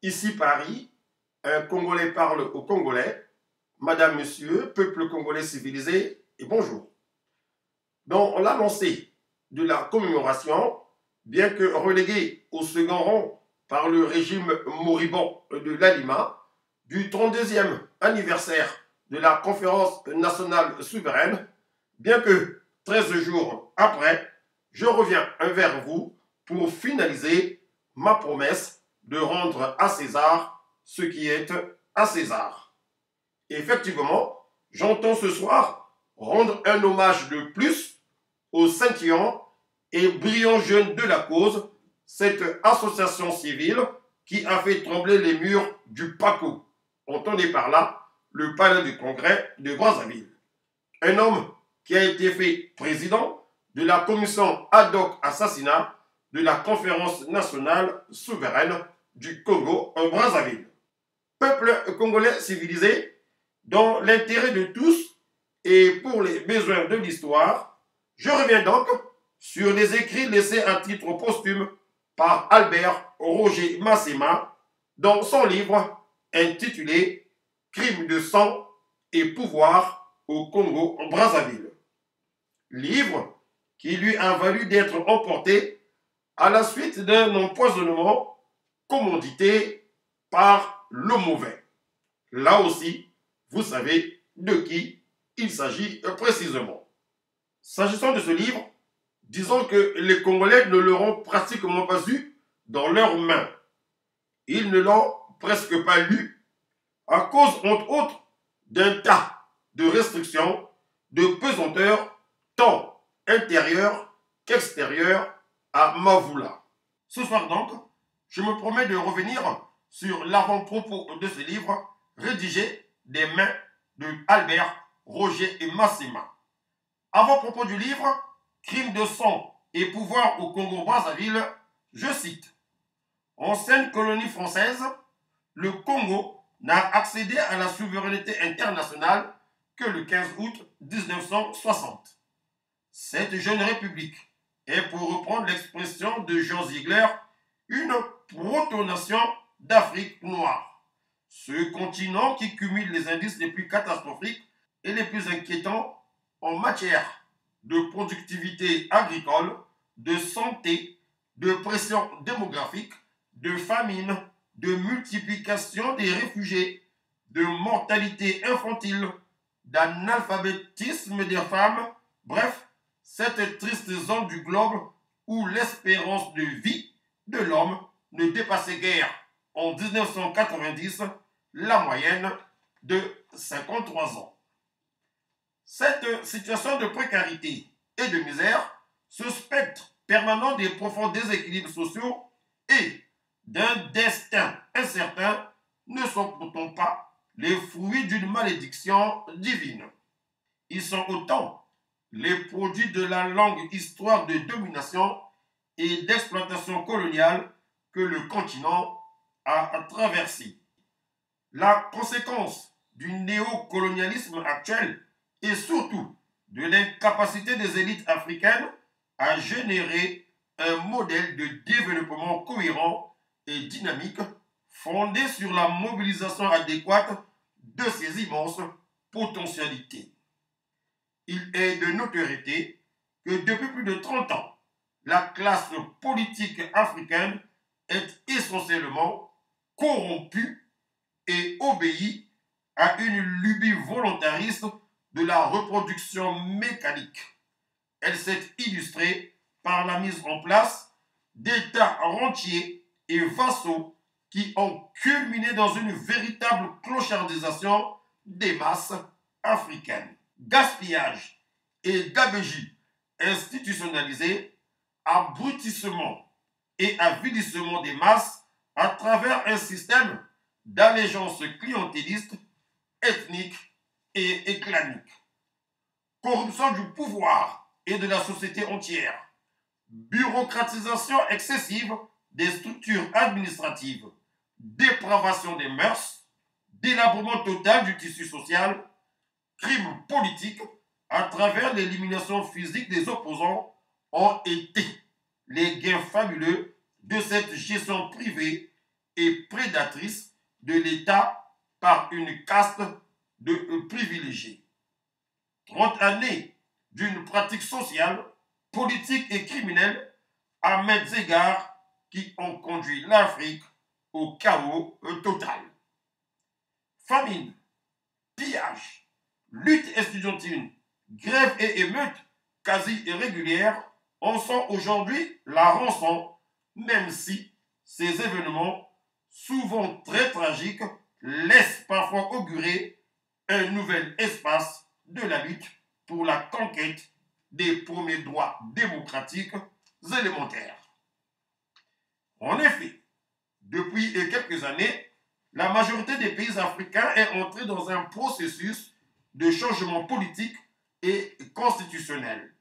Ici Paris, un Congolais parle au Congolais. Madame, Monsieur, peuple congolais civilisé, et bonjour. Dans l'annoncé de la commémoration, bien que relégué au second rang par le régime moribond de l'Alima, du 32e anniversaire de la conférence nationale souveraine, bien que 13 jours après, je reviens vers vous pour finaliser ma promesse de rendre à César ce qui est à César. Effectivement, j'entends ce soir rendre un hommage de plus aux scintillants et brillants jeunes de la cause, cette association civile qui a fait trembler les murs du PACO. Entendez par là le palais du Congrès de Brazzaville. Un homme qui a été fait président de la commission ad hoc assassinat de la conférence nationale souveraine du Congo en Brazzaville. Peuple congolais civilisé, dans l'intérêt de tous et pour les besoins de l'histoire, je reviens donc sur les écrits laissés à titre posthume par Albert Roger Massema dans son livre intitulé « Crimes de sang et pouvoir au Congo-Brazzaville ». Livre qui lui a valu d'être emporté à la suite d'un empoisonnement commandité par le mauvais. Là aussi, vous savez de qui il s'agit précisément. S'agissant de ce livre, disons que les Congolais ne l'auront pratiquement pas eu dans leurs mains. Ils ne l'ont presque pas lu à cause, entre autres, d'un tas de restrictions, de pesanteurs, tant intérieures qu'extérieures à Mavoula. Ce soir donc, je me promets de revenir sur l'avant-propos de ce livre rédigé des mains de Albert Roger et Massema. Avant-propos du livre, Crimes de sang et pouvoir au Congo-Brazzaville, je cite. Ancienne colonie française, le Congo n'a accédé à la souveraineté internationale que le 15 août 1960. Cette jeune république est, pour reprendre l'expression de Jean Ziegler, une proto-nation d'Afrique noire. Ce continent qui cumule les indices les plus catastrophiques et les plus inquiétants en matière de productivité agricole, de santé, de pression démographique, de famine, de multiplication des réfugiés, de mortalité infantile, d'analphabétisme des femmes, bref, cette triste zone du globe où l'espérance de vie de l'homme ne dépassait guère en 1990 la moyenne de 53 ans. Cette situation de précarité et de misère, ce spectre permanent des profonds déséquilibres sociaux et d'un destin incertain ne sont pourtant pas les fruits d'une malédiction divine. Ils sont autant les produits de la longue histoire de domination et d'exploitation coloniale que le continent a traversé. La conséquence du néocolonialisme actuel et surtout de l'incapacité des élites africaines à générer un modèle de développement cohérent et dynamique fondé sur la mobilisation adéquate de ces immenses potentialités. Il est de notoriété que depuis plus de 30 ans, la classe politique africaine est essentiellement corrompue et obéit à une lubie volontariste de la reproduction mécanique. Elle s'est illustrée par la mise en place d'États rentiers et vassaux qui ont culminé dans une véritable clochardisation des masses africaines. Gaspillage et gabegie institutionnalisé, abrutissement et avilissement des masses à travers un système d'allégeance clientéliste, ethnique et clanique. Corruption du pouvoir et de la société entière. Bureaucratisation excessive des structures administratives. Dépravation des mœurs. Délabrement total du tissu social. Crime politique à travers l'élimination physique des opposants ont été les gains fabuleux de cette gestion privée et prédatrice de l'État par une caste de privilégiés. 30 années d'une pratique sociale, politique et criminelle à maints égards qui ont conduit l'Afrique au chaos total. Famine, pillage, lutte estudiantine, grève et émeutes quasi irrégulières en sont aujourd'hui la rançon, même si ces événements, souvent très tragiques, laissent parfois augurer un nouvel espace de la lutte pour la conquête des premiers droits démocratiques élémentaires. En effet, depuis quelques années, la majorité des pays africains est entrée dans un processus de changement politique et constitutionnel.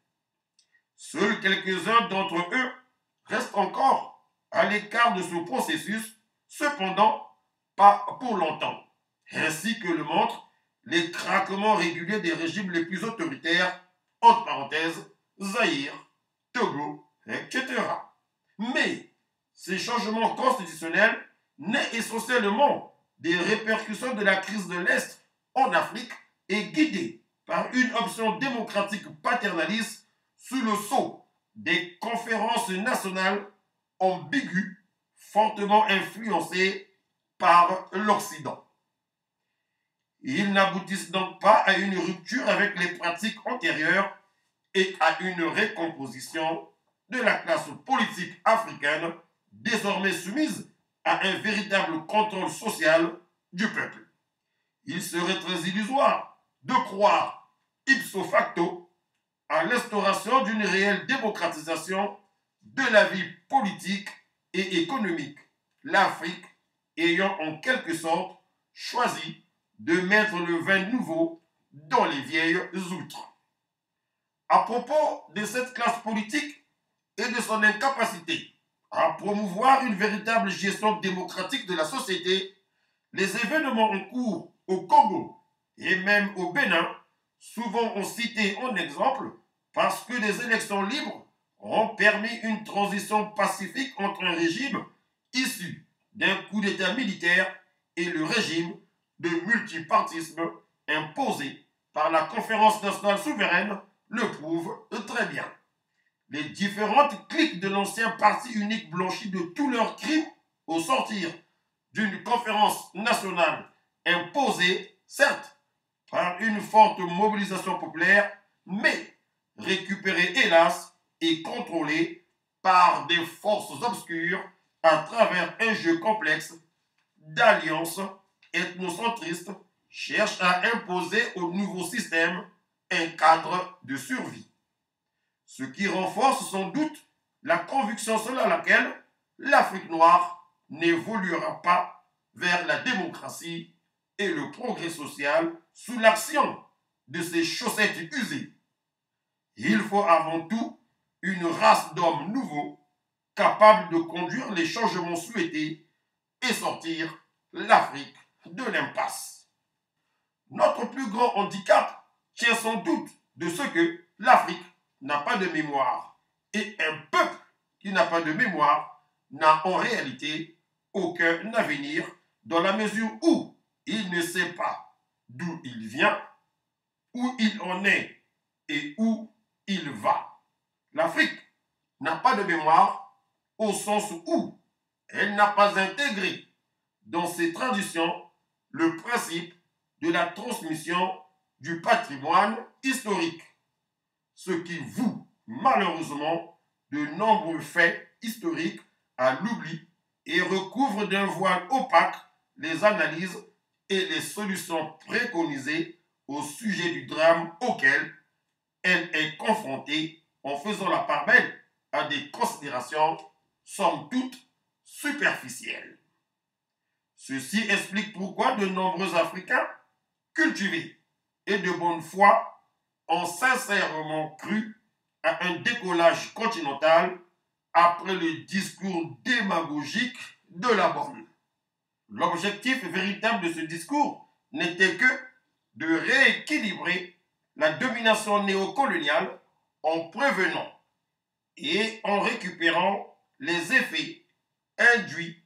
Seuls quelques-uns d'entre eux restent encore à l'écart de ce processus, cependant pas pour longtemps, ainsi que le montrent les craquements réguliers des régimes les plus autoritaires, entre parenthèses, Zaïre, Togo, etc. Mais ces changements constitutionnels naissent essentiellement des répercussions de la crise de l'Est en Afrique et guidés par une option démocratique paternaliste sous le sceau des conférences nationales ambiguës, fortement influencées par l'Occident. Ils n'aboutissent donc pas à une rupture avec les pratiques antérieures et à une récomposition de la classe politique africaine désormais soumise à un véritable contrôle social du peuple. Il serait très illusoire de croire ipso facto à l'instauration d'une réelle démocratisation de la vie politique et économique, l'Afrique ayant en quelque sorte choisi de mettre le vin nouveau dans les vieilles outres. À propos de cette classe politique et de son incapacité à promouvoir une véritable gestion démocratique de la société, les événements en cours au Congo et même au Bénin, souvent ont cité en exemple parce que des élections libres ont permis une transition pacifique entre un régime issu d'un coup d'État militaire et le régime de multipartisme imposé par la Conférence nationale souveraine le prouve très bien. Les différentes cliques de l'ancien parti unique blanchi de tous leurs crimes au sortir d'une conférence nationale imposée, certes, par une forte mobilisation populaire, mais récupérée hélas et contrôlée par des forces obscures à travers un jeu complexe d'alliances ethnocentristes cherchent à imposer au nouveau système un cadre de survie. Ce qui renforce sans doute la conviction selon laquelle l'Afrique noire n'évoluera pas vers la démocratie et le progrès social sous l'action de ces chaussettes usées. Il faut avant tout une race d'hommes nouveaux capables de conduire les changements souhaités et sortir l'Afrique de l'impasse. Notre plus grand handicap tient sans doute de ce que l'Afrique n'a pas de mémoire. Et un peuple qui n'a pas de mémoire n'a en réalité aucun avenir dans la mesure où il ne sait pas d'où il vient, où il en est et où il va. L'Afrique n'a pas de mémoire au sens où elle n'a pas intégré dans ses traditions le principe de la transmission du patrimoine historique, ce qui voue malheureusement de nombreux faits historiques à l'oubli et recouvre d'un voile opaque les analyses et les solutions préconisées au sujet du drame auquel elle est confrontée en faisant la part belle à des considérations somme toute superficielles. Ceci explique pourquoi de nombreux Africains cultivés et de bonne foi ont sincèrement cru à un décollage continental après le discours démagogique de la bonne. L'objectif véritable de ce discours n'était que de rééquilibrer la domination néocoloniale en prévenant et en récupérant les effets induits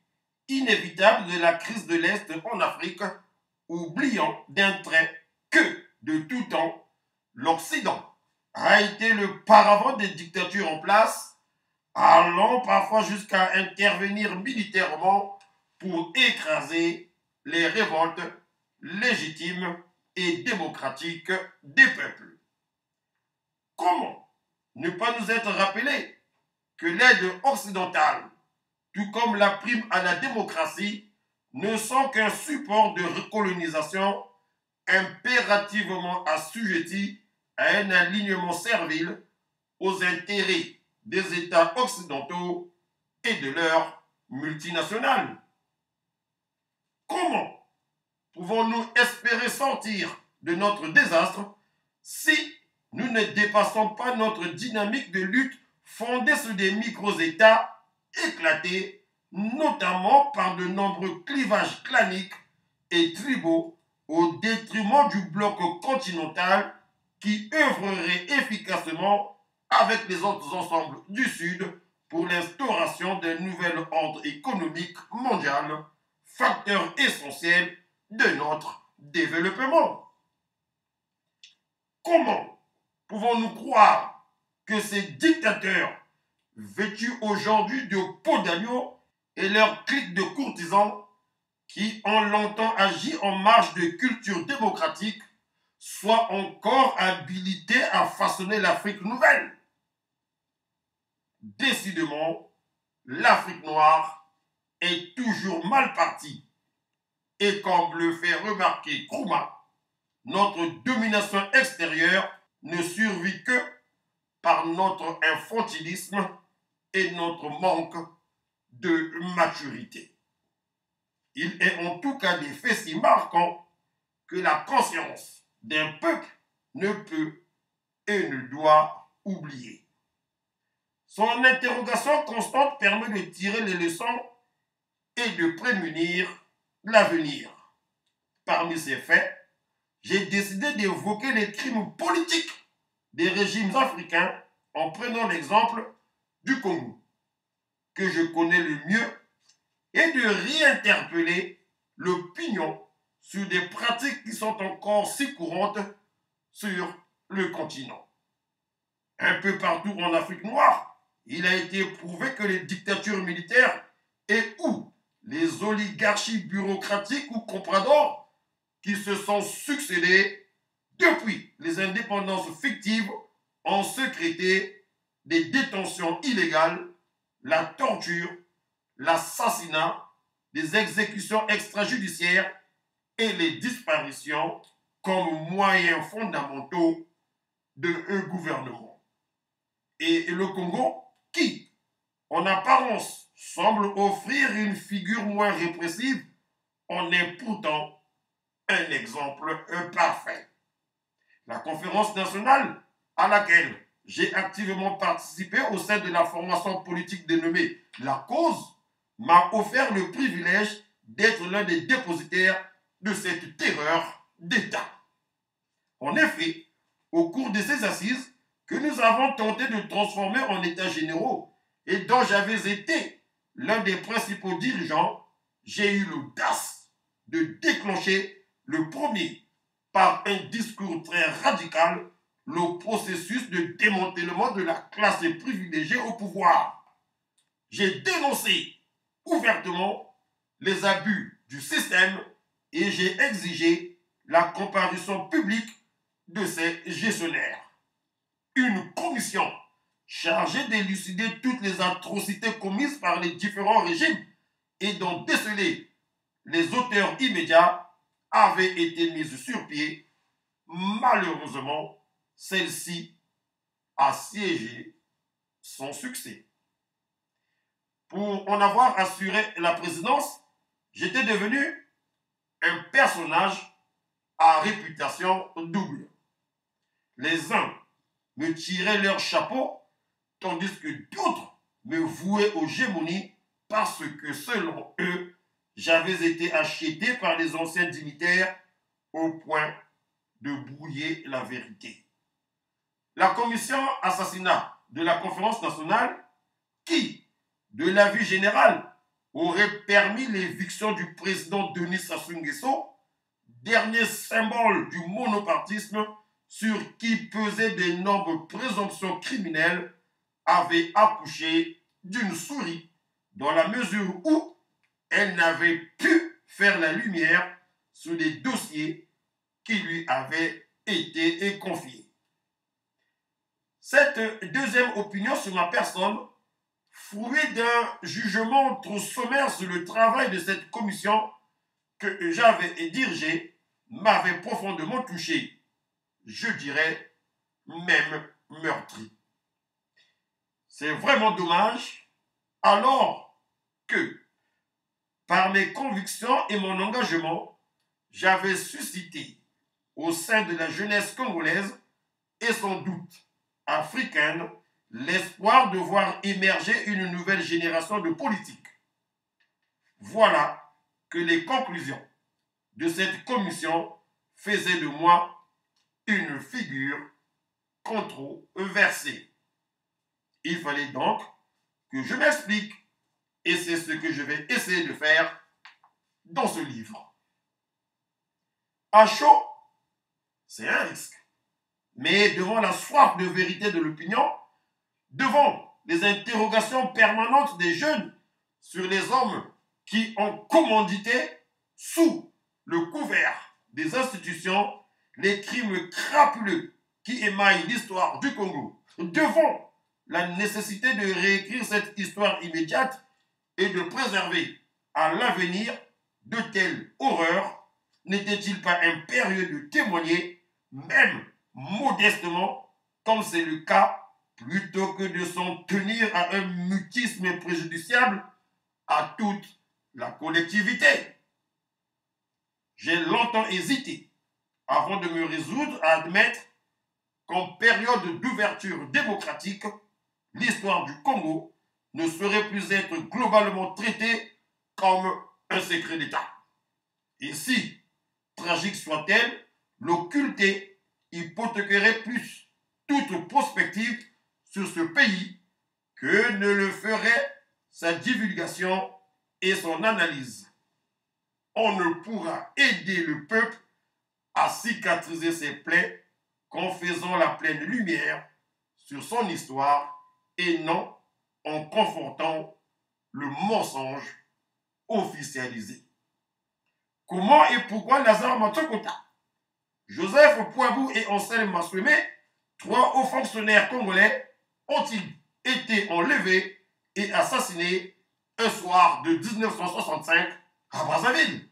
inévitables de la crise de l'Est en Afrique, oubliant d'un trait que, de tout temps, l'Occident a été le paravent des dictatures en place, allant parfois jusqu'à intervenir militairement pour écraser les révoltes légitimes et démocratiques des peuples. Comment ne pas nous être rappelé que l'aide occidentale, tout comme la prime à la démocratie, ne sont qu'un support de recolonisation impérativement assujetti à un alignement servile aux intérêts des États occidentaux et de leurs multinationales. Comment pouvons-nous espérer sortir de notre désastre si nous ne dépassons pas notre dynamique de lutte fondée sur des micro-États éclatés, notamment par de nombreux clivages claniques et tribaux au détriment du bloc continental qui œuvrerait efficacement avec les autres ensembles du Sud pour l'instauration d'un nouvel ordre économique mondial, facteur essentiel de notre développement. Comment pouvons-nous croire que ces dictateurs, vêtus aujourd'hui de peau d'agneau et leurs cliques de courtisans, qui ont longtemps agi en marge de culture démocratique, soient encore habilités à façonner l'Afrique nouvelle? Décidément, l'Afrique noire est toujours mal partie. Et comme le fait remarquer Nkrumah, notre domination extérieure ne survit que par notre infantilisme et notre manque de maturité. Il est en tout cas des faits si marquants que la conscience d'un peuple ne peut et ne doit oublier. Son interrogation constante permet de tirer les leçons et de prémunir l'avenir. Parmi ces faits, j'ai décidé d'évoquer les crimes politiques des régimes africains en prenant l'exemple du Congo, que je connais le mieux, et de réinterpeller l'opinion sur des pratiques qui sont encore si courantes sur le continent. Un peu partout en Afrique noire, il a été prouvé que les dictatures militaires et ou les oligarchies bureaucratiques ou compradors qui se sont succédés depuis les indépendances fictives ont sécrété des détentions illégales, la torture, l'assassinat, des exécutions extrajudiciaires et les disparitions comme moyens fondamentaux de gouvernement. Et le Congo, qui, en apparence, semble offrir une figure moins répressive, en est pourtant un exemple parfait. La conférence nationale à laquelle j'ai activement participé au sein de la formation politique dénommée La Cause m'a offert le privilège d'être l'un des dépositaires de cette terreur d'État. En effet, au cours de ces assises que nous avons tenté de transformer en états généraux et dont j'avais été l'un des principaux dirigeants, j'ai eu l'audace de déclencher le premier, par un discours très radical, le processus de démantèlement de la classe privilégiée au pouvoir. J'ai dénoncé ouvertement les abus du système et j'ai exigé la comparution publique de ses gestionnaires. Une commission chargée d'élucider toutes les atrocités commises par les différents régimes et d'en déceler les auteurs immédiats avait été mise sur pied. Malheureusement, celle-ci a siégé sans succès. Pour en avoir assuré la présidence, j'étais devenu un personnage à réputation double. Les uns me tiraient leur chapeau, tandis que d'autres me vouaient aux gémonies parce que, selon eux, j'avais été acheté par les anciens dignitaires au point de brouiller la vérité. La commission assassinat de la conférence nationale qui, de l'avis général, aurait permis l'éviction du président Denis Sassou Nguesso, dernier symbole du monopartisme sur qui pesaient d'énormes présomptions criminelles, avait accouché d'une souris dans la mesure où elle n'avait pu faire la lumière sur les dossiers qui lui avaient été confiés. Cette deuxième opinion sur ma personne, fruit d'un jugement trop sommaire sur le travail de cette commission que j'avais dirigée, m'avait profondément touché, je dirais même meurtri. C'est vraiment dommage, alors que, par mes convictions et mon engagement, j'avais suscité au sein de la jeunesse congolaise et sans doute africaine l'espoir de voir émerger une nouvelle génération de politiques. Voilà que les conclusions de cette commission faisaient de moi une figure controversée. Il fallait donc que je m'explique, et c'est ce que je vais essayer de faire dans ce livre. À chaud, c'est un risque. Mais devant la soif de vérité de l'opinion, devant les interrogations permanentes des jeunes sur les hommes qui ont commandité, sous le couvert des institutions, les crimes crapuleux qui émaillent l'histoire du Congo, devant la nécessité de réécrire cette histoire immédiate et de préserver à l'avenir de telles horreurs, n'était-il pas impérieux de témoigner, même modestement, comme c'est le cas, plutôt que de s'en tenir à un mutisme préjudiciable à toute la collectivité? J'ai longtemps hésité avant de me résoudre à admettre qu'en période d'ouverture démocratique, l'histoire du Congo ne saurait plus être globalement traitée comme un secret d'État. Et si, tragique soit-elle, l'occulter hypothéquerait plus toute prospective sur ce pays que ne le ferait sa divulgation et son analyse. On ne pourra aider le peuple à cicatriser ses plaies qu'en faisant la pleine lumière sur son histoire et non en confortant le mensonge officialisé. Comment et pourquoi Lazare Matsokota, Joseph Poibou et Anselme Masweme, trois hauts fonctionnaires congolais, ont-ils été enlevés et assassinés un soir de 1965 à Brazzaville?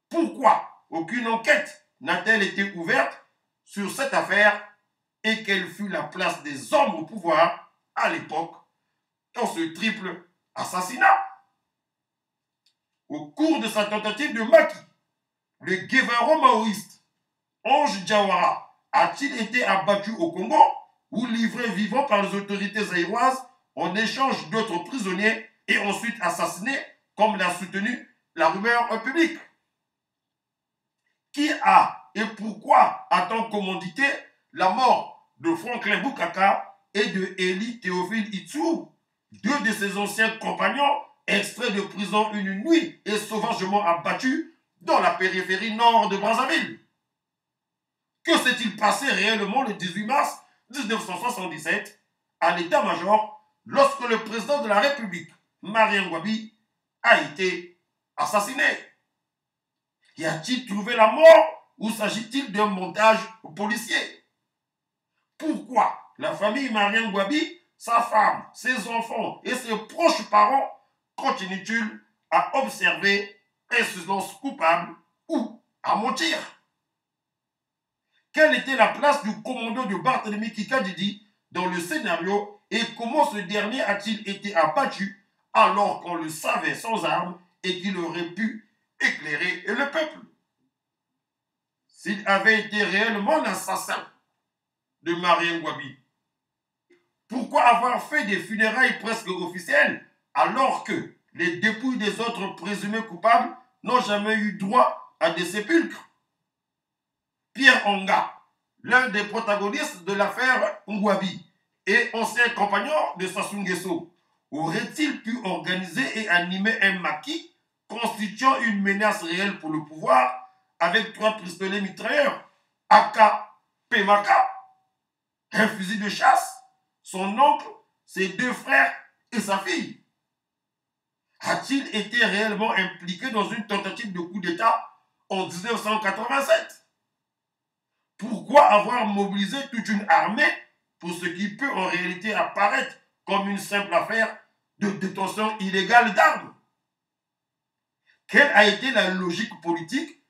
Pourquoi aucune enquête n'a-t-elle été ouverte sur cette affaire et quelle fut la place des hommes au pouvoir à l'époque dans ce triple assassinat? Au cours de sa tentative de maquis, le guevaro maoïste Ange Diawara a-t-il été abattu au Congo ou livré vivant par les autorités zaïroises en échange d'autres prisonniers et ensuite assassiné comme l'a soutenu la rumeur publique? Qui a et pourquoi a-t-on commandité la mort de Franklin Bukaka et de Élie Théophile Itsou, deux de ses anciens compagnons extraits de prison une nuit et sauvagement abattus dans la périphérie nord de Brazzaville? Que s'est-il passé réellement le 18 mars 1977 à l'état-major lorsque le président de la République, Marien Ngouabi, a été assassiné? Y a-t-il trouvé la mort ou s'agit-il d'un montage policier? Pourquoi la famille Marien Ngouabi, sa femme, ses enfants et ses proches parents continuent-ils à observer un silence coupable ou à mentir? Quelle était la place du commando de Barthélemy Kikadidi dans le scénario et comment ce dernier a-t-il été abattu alors qu'on le savait sans armes et qu'il aurait pu éclairer le peuple? S'il avait été réellement l'assassin de Marien Ngouabi, pourquoi avoir fait des funérailles presque officielles alors que les dépouilles des autres présumés coupables n'ont jamais eu droit à des sépulcres? Pierre Onga, l'un des protagonistes de l'affaire Ngouabi, et ancien compagnon de Sassou Nguesso aurait-il pu organiser et animer un maquis constituant une menace réelle pour le pouvoir avec 3 pistolets mitrailleurs, AK, PMK, un fusil de chasse, son oncle, ses 2 frères et sa fille? A-t-il été réellement impliqué dans une tentative de coup d'État en 1987? Pourquoi avoir mobilisé toute une armée pour ce qui peut en réalité apparaître comme une simple affaire de détention illégale d'armes? Quelle a été la logique politique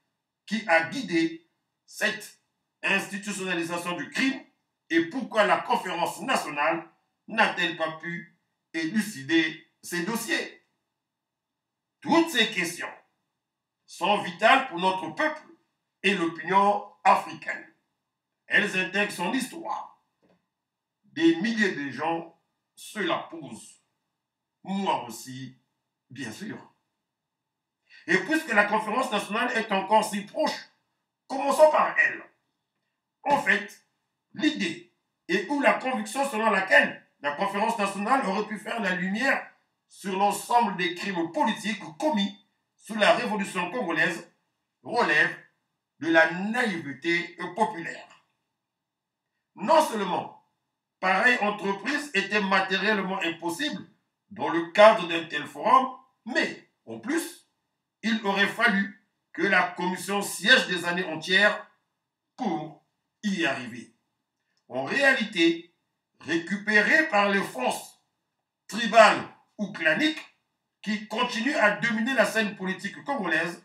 qui a guidé cette institutionnalisation du crime et pourquoi la conférence nationale n'a-t-elle pas pu élucider ces dossiers? Toutes ces questions sont vitales pour notre peuple et l'opinion africaine. Elles intègrent son histoire. Des milliers de gens se la posent. Moi aussi, bien sûr. Et puisque la conférence nationale est encore si proche, commençons par elle. En fait, l'idée et ou la conviction selon laquelle la conférence nationale aurait pu faire la lumière sur l'ensemble des crimes politiques commis sous la révolution congolaise relève de la naïveté populaire. Non seulement pareille entreprise était matériellement impossible dans le cadre d'un tel forum, mais en plus, il aurait fallu que la commission siège des années entières pour y arriver. En réalité, récupérée par les forces tribales ou claniques qui continuent à dominer la scène politique congolaise,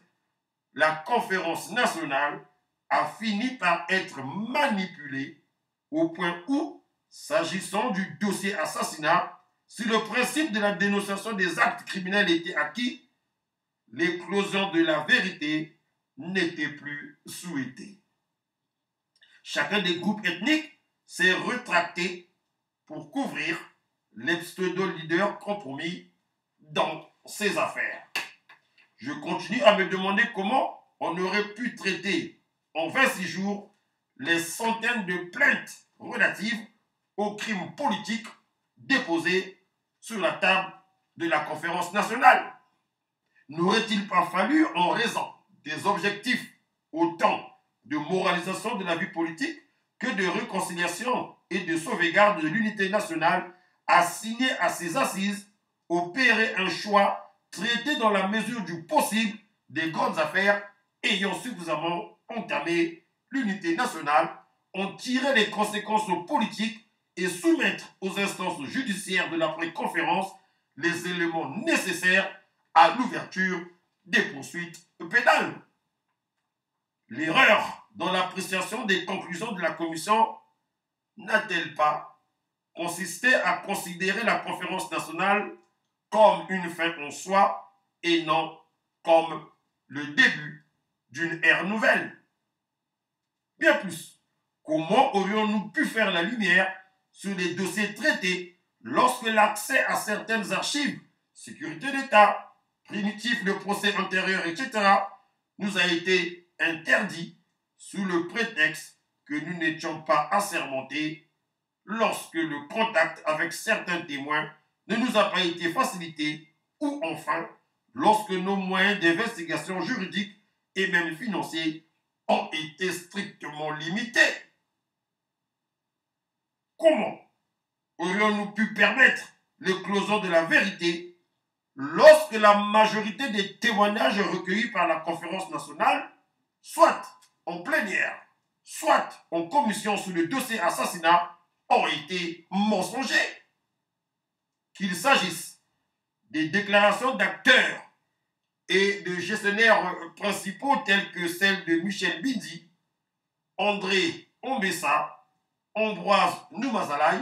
la conférence nationale a fini par être manipulée au point où, s'agissant du dossier assassinat, si le principe de la dénonciation des actes criminels était acquis, l'éclosion de la vérité n'était plus souhaitée. Chacun des groupes ethniques s'est rétracté pour couvrir les pseudo-leaders compromis dans ces affaires. Je continue à me demander comment on aurait pu traiter en 26 jours les centaines de plaintes relatives aux crimes politiques déposés sur la table de la conférence nationale. N'aurait-il pas fallu, en raison des objectifs autant de moralisation de la vie politique que de réconciliation et de sauvegarde de l'unité nationale, assigner à ces assises, opérer un choix traité dans la mesure du possible des grandes affaires ayant suffisamment entamé l'unité nationale, en tirer les conséquences politiques et soumettre aux instances judiciaires de l'après-conférence les éléments nécessaires à l'ouverture des poursuites pénales. L'erreur dans l'appréciation des conclusions de la commission n'a-t-elle pas consisté à considérer la conférence nationale comme une fin en soi et non comme le début d'une ère nouvelle? Bien plus, comment aurions-nous pu faire la lumière sur les dossiers traités lorsque l'accès à certaines archives, sécurité d'État, primitifs de procès antérieurs, etc., nous a été interdit sous le prétexte que nous n'étions pas assermentés lorsque le contact avec certains témoins ne nous a pas été facilité ou enfin lorsque nos moyens d'investigation juridique et même financiers ont été strictement limités. Comment aurions-nous pu permettre l'éclosion de la vérité lorsque la majorité des témoignages recueillis par la conférence nationale, soit en plénière, soit en commission sur le dossier assassinat, ont été mensongers? Qu'il s'agisse des déclarations d'acteurs et de gestionnaires principaux tels que celles de Michel Bindi, André Ombessa, Ambroise Noumazalaï,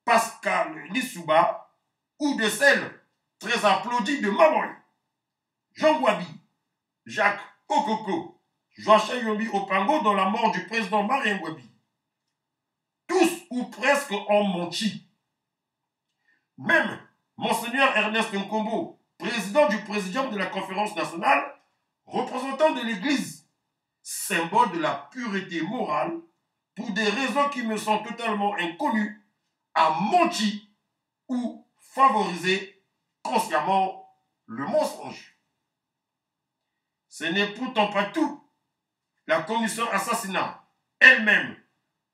Pascal Lissouba, ou de celles très applaudie de Mamoy, Jean Gouabi, Jacques Okoko, Joachim Yombi Opango dans la mort du président Marien Gouabi. Tous ou presque ont menti. Même Monseigneur Ernest Nkombo, président du présidium de la conférence nationale, représentant de l'Église, symbole de la pureté morale, pour des raisons qui me sont totalement inconnues, a menti ou favorisé consciemment le mensonge. Ce n'est pourtant pas tout. La commission assassinat elle-même,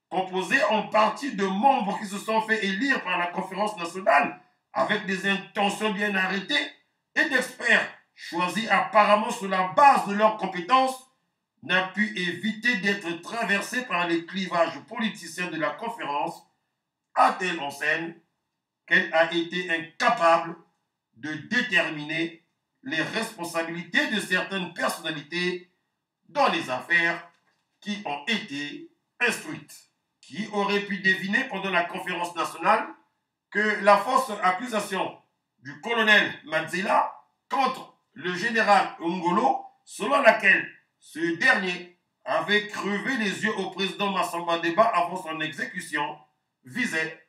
composée en partie de membres qui se sont fait élire par la conférence nationale avec des intentions bien arrêtées et d'experts choisis apparemment sur la base de leurs compétences, n'a pu éviter d'être traversée par les clivages politiciens de la conférence à telle enseigne qu'elle a été incapable de déterminer les responsabilités de certaines personnalités dans les affaires qui ont été instruites. Qui aurait pu deviner pendant la conférence nationale que la fausse accusation du colonel Madzela contre le général Ngolo, selon laquelle ce dernier avait crevé les yeux au président Massamba Deba avant son exécution, visait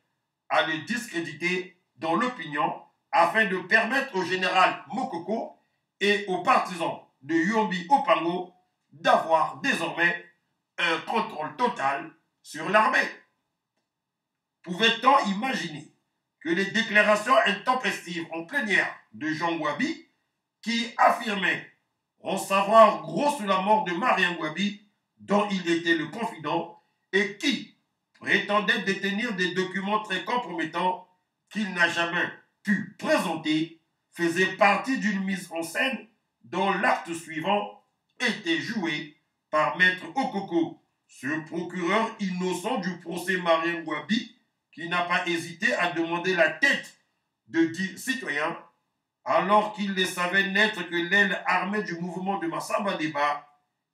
à le discréditer dans l'opinion afin de permettre au général Mokoko et aux partisans de Yombi Opango d'avoir désormais un contrôle total sur l'armée. Pouvait-on imaginer que les déclarations intempestives en plénière de Jean Ngouabi, qui affirmait en savoir gros sur la mort de Marien Ngouabi, dont il était le confident, et qui prétendait détenir des documents très compromettants qu'il n'a jamais pu présenter, faisaient partie d'une mise en scène dont l'acte suivant était joué par Maître Okoko, ce procureur innocent du procès Marien Ngouabi, qui n'a pas hésité à demander la tête de 10 citoyens, alors qu'il les savait n'être que l'aile armée du mouvement de Massamba Deba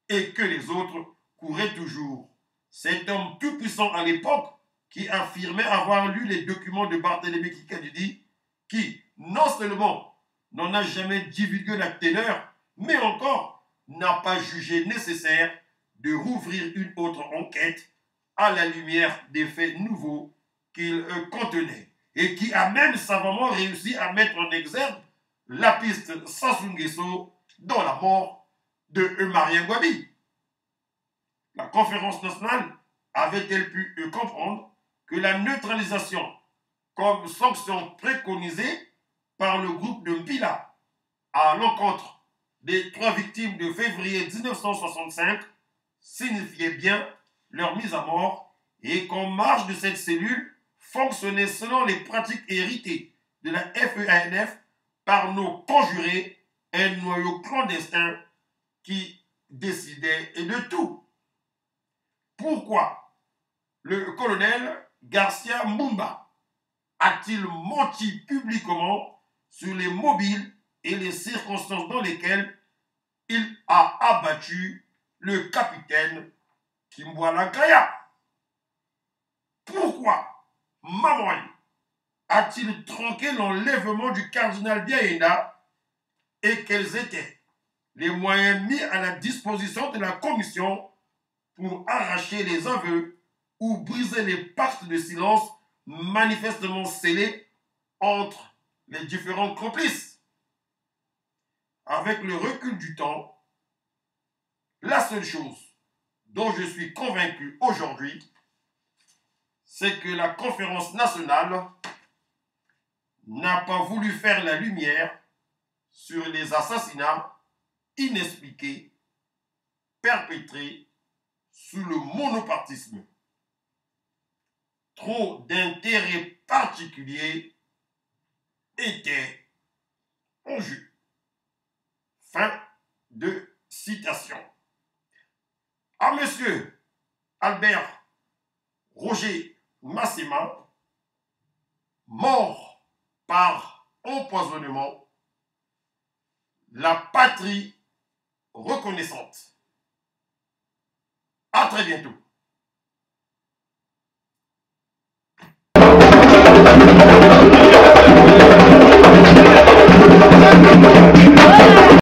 et que les autres couraient toujours. Cet homme tout-puissant à l'époque, qui affirmait avoir lu les documents de Barthélemy Kikadidi, qui, non seulement n'en a jamais divulgué la teneur, mais encore n'a pas jugé nécessaire de rouvrir une autre enquête à la lumière des faits nouveaux qu'il contenait, et qui a même savamment réussi à mettre en exergue la piste Sassou Nguesso dans la mort de Marien Ngouabi. La conférence nationale avait-elle pu comprendre que la neutralisation comme sanction préconisée par le groupe de Mpila à l'encontre des 3 victimes de février 1965 signifiait bien leur mise à mort et qu'en marge de cette cellule fonctionnait selon les pratiques héritées de la FEANF par nos conjurés, un noyau clandestin qui décidait de tout. Pourquoi le colonel Garcia Mbumba a-t-il menti publiquement sur les mobiles et les circonstances dans lesquelles il a abattu le capitaine Kimbwala Kaya? Pourquoi Mamoy a-t-il tronqué l'enlèvement du cardinal Biaïna et quels étaient les moyens mis à la disposition de la commission pour arracher les aveux ou briser les pactes de silence manifestement scellés entre les différents complices? Avec le recul du temps, la seule chose dont je suis convaincu aujourd'hui, c'est que la conférence nationale n'a pas voulu faire la lumière sur les assassinats inexpliqués perpétrés sous le monopartisme. Trop d'intérêts particuliers étaient en jeu. Fin de citation. À monsieur Albert Roger Massema, mort par empoisonnement, la patrie reconnaissante. À très bientôt.